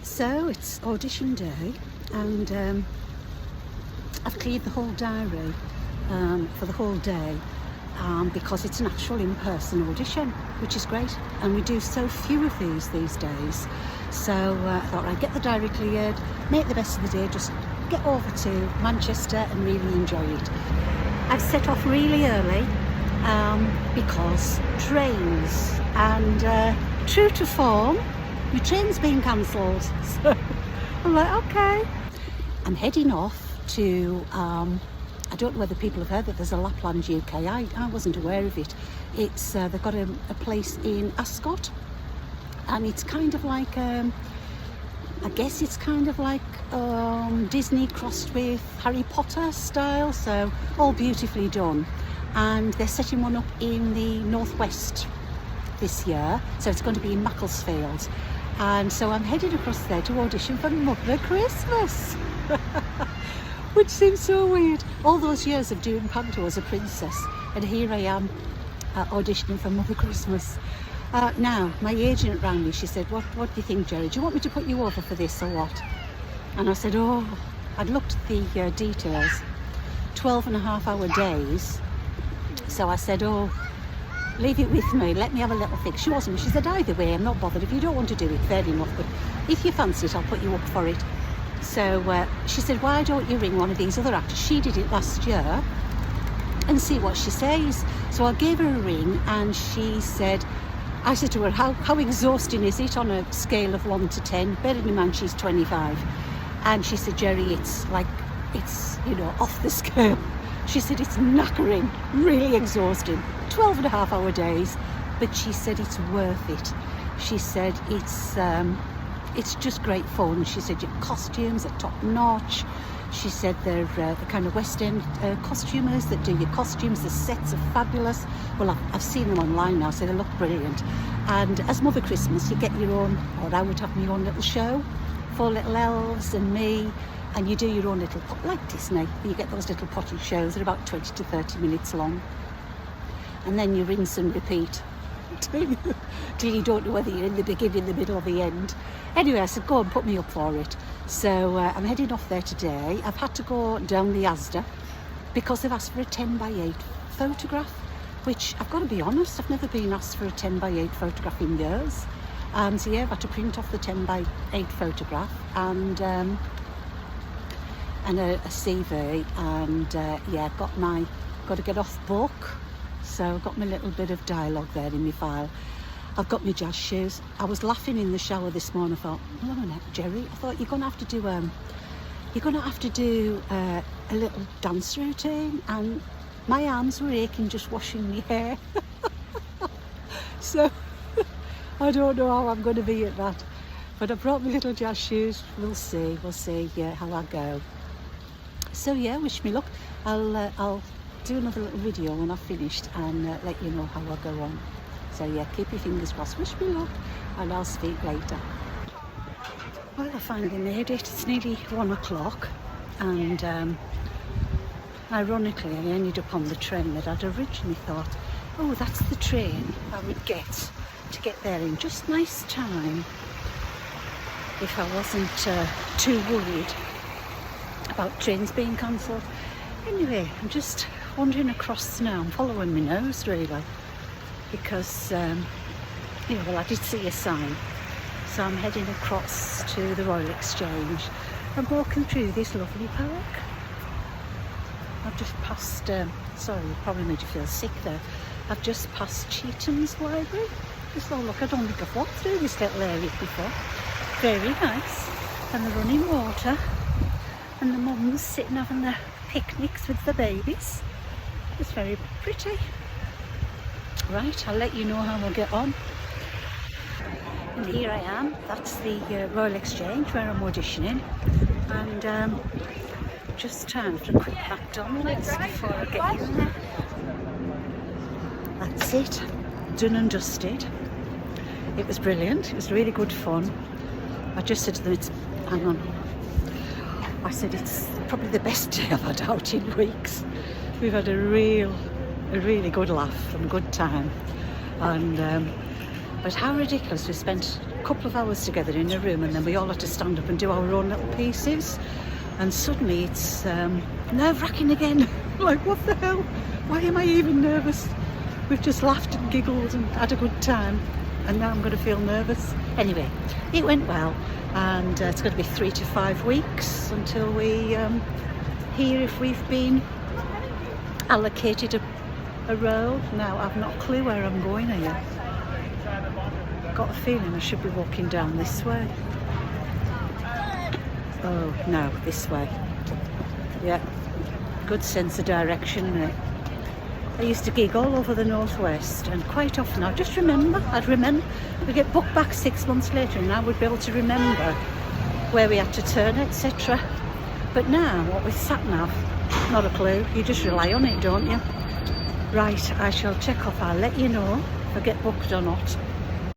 So it's audition day, and I've cleared the whole diary for the whole day because it's an actual in-person audition, which is great, and we do so few of these days. So I thought I'd get the diary cleared, make the best of the day, just get over to Manchester and really enjoy it. I've set off really early because trains, and true to form, my train's been cancelled. So I'm like, okay. I'm heading off to, I don't know whether people have heard that there's a Lapland UK. I wasn't aware of it. It's they've got a place in Ascot, and it's kind of like, I guess it's kind of like Disney crossed with Harry Potter style, so all beautifully done. And they're setting one up in the northwest this year, so it's going to be in Macclesfield. And so I'm headed across there to audition for Mother Christmas. Which seems so weird. All those years of doing panto as a princess, and here I am auditioning for Mother Christmas. Now, my agent rang me. She said, what do you think, Jerry? Do you want me to put you over for this or what? And I said, oh, I'd looked at the details. 12.5-hour days. So I said, oh, leave it with me, let me have a little think. She wasn't. She said, either way, I'm not bothered. If you don't want to do it, fair enough, but if you fancy it, I'll put you up for it. So she said, why don't you ring one of these other actors? She did it last year, and see what she says. So I gave her a ring, and she said, I said to her, how exhausting is it on a scale of 1 to 10? Bearing in mind she's 25. And she said, Jerry, it's off the scale. She said, it's knackering, really exhausting. 12.5-hour days, but she said it's worth it. She said it's just great fun. She said your costumes are top notch. She said they're the kind of West End costumers that do your costumes. The sets are fabulous. Well, I've seen them online now, so they look brilliant. And as Mother Christmas, you get your own, or I would have my own little show, 4 little elves and me, and you do your own little, like Disney, you get those little potted shows. They're about 20 to 30 minutes long. And then you rinse and repeat till you don't know whether you're in the beginning, the middle or the end. Anyway, I said, go and put me up for it. So I'm heading off there today. I've had to go down the Asda because they've asked for a 10x8 photograph, which I've got to be honest, I've never been asked for a 10x8 photograph in years. So yeah, I've had to print off the 10x8 photograph and a CV, and yeah, got to get off book. So I've got my little bit of dialogue there in my file. I've got my jazz shoes. I was laughing in the shower this morning. I thought, hold on a minute, Jerry. I thought you're going to have to do a little dance routine, and my arms were aching just washing my hair. So I don't know how I'm going to be at that. But I brought my little jazz shoes. We'll see how I go. So yeah, wish me luck. I'll do another little video when I've finished and let you know how I go on. So yeah, keep your fingers crossed, wish me luck, and I'll speak later. Well, I finally made it. It's nearly 1 o'clock, and ironically I ended up on the train that I'd originally thought, oh, that's the train I would get to get there in just nice time if I wasn't too worried about trains being cancelled. Anyway, I'm just wandering across now. I'm following my nose really, because well, I did see a sign, so I'm heading across to the Royal Exchange. I'm walking through this lovely park. I've just passed, sorry, it probably made you feel sick there. I've just passed Chetham's Library. Just, oh look, I don't think I've walked through this little area before. Very nice. And the running water, and the mums sitting having their picnics with the babies. It's very pretty. Right, I'll let you know how I'll get on. And here I am. That's the Royal Exchange where I'm auditioning, and just time for a quick McDonald's before I get in there. That's it, done and dusted. It was brilliant. It was really good fun. I just said to them, hang on, I said it's probably the best day I've had out in weeks. We've had a really good laugh and good time, and but how ridiculous. We spent couple of hours together in a room, and then we all had to stand up and do our own little pieces. And suddenly it's nerve-wracking again. Like, what the hell? Why am I even nervous? We've just laughed and giggled and had a good time, and now I'm going to feel nervous. Anyway, it went well, and it's going to be 3 to 5 weeks until we hear if we've been allocated a role. Now, I've not a clue where I'm going here. Got a feeling I should be walking down this way. Oh no, this way. Yeah, good sense of direction, innit? I used to gig all over the northwest, and quite often I'd remember we'd get booked back 6 months later, and I would be able to remember where we had to turn, etc. But now, what with sat nav, not a clue. You just rely on it, don't you? Right, I shall check off. I'll let you know if I get booked or not.